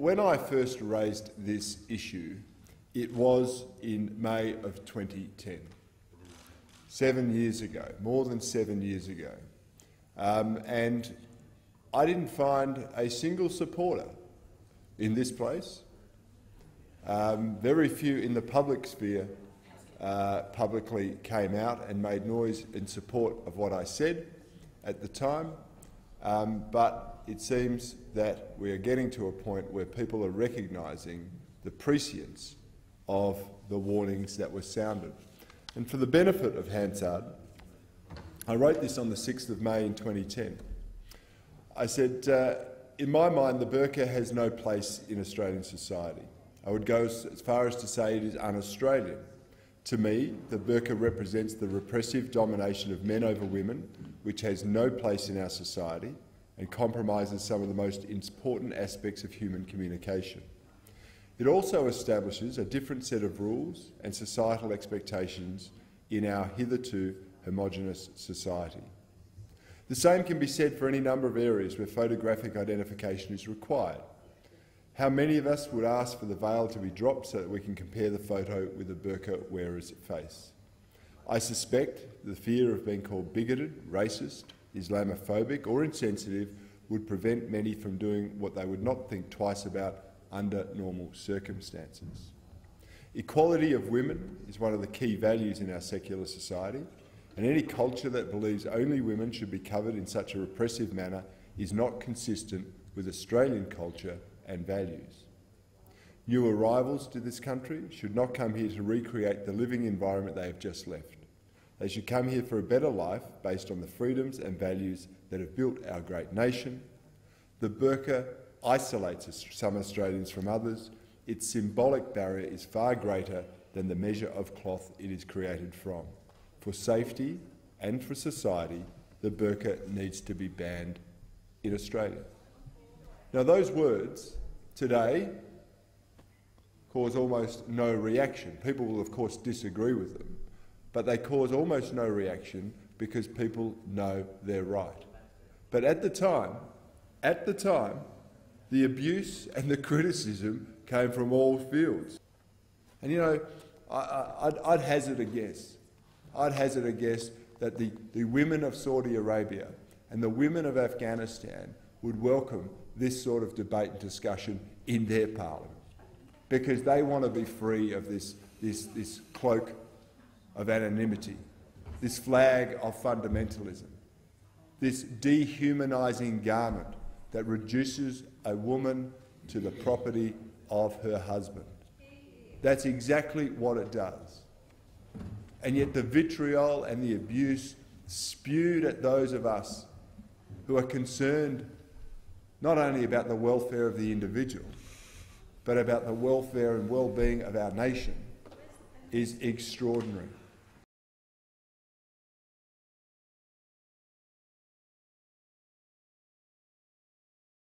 when I first raised this issue, it was in May of 2010, 7 years ago, more than 7 years ago. And I didn't find a single supporter in this place. Very few in the public sphere publicly came out and made noise in support of what I said at the time. But it seems that we are getting to a point where people are recognising the prescience of the warnings that were sounded. And for the benefit of Hansard, I wrote this on the 6th of May in 2010. I said, in my mind, the burqa has no place in Australian society. I would go as far as to say it is un-Australian. To me, the burqa represents the repressive domination of men over women, which has no place in our society and compromises some of the most important aspects of human communication. It also establishes a different set of rules and societal expectations in our hitherto homogenous society. The same can be said for any number of areas where photographic identification is required. How many of us would ask for the veil to be dropped so that we can compare the photo with the burqa wearer's face? I suspect the fear of being called bigoted, racist, Islamophobic or insensitive would prevent many from doing what they would not think twice about under normal circumstances. Equality of women is one of the key values in our secular society, and any culture that believes only women should be covered in such a repressive manner is not consistent with Australian culture and values. New arrivals to this country should not come here to recreate the living environment they have just left. They should come here for a better life based on the freedoms and values that have built our great nation. The burqa isolates some Australians from others. Its symbolic barrier is far greater than the measure of cloth it is created from. For safety and for society, the burqa needs to be banned in Australia. Now, those words today cause almost no reaction. People will, of course, disagree with them, but they cause almost no reaction because people know they're right. But at the time, the abuse and the criticism came from all fields. And you know, I'd hazard a guess. I'd hazard a guess that the women of Saudi Arabia and the women of Afghanistan would welcome this sort of debate and discussion in their parliament, because they want to be free of this cloak of anonymity, this flag of fundamentalism, this dehumanising garment that reduces a woman to the property of her husband. That's exactly what it does. And yet the vitriol and the abuse spewed at those of us who are concerned not only about the welfare of the individual, but about the welfare and well-being of our nation is extraordinary.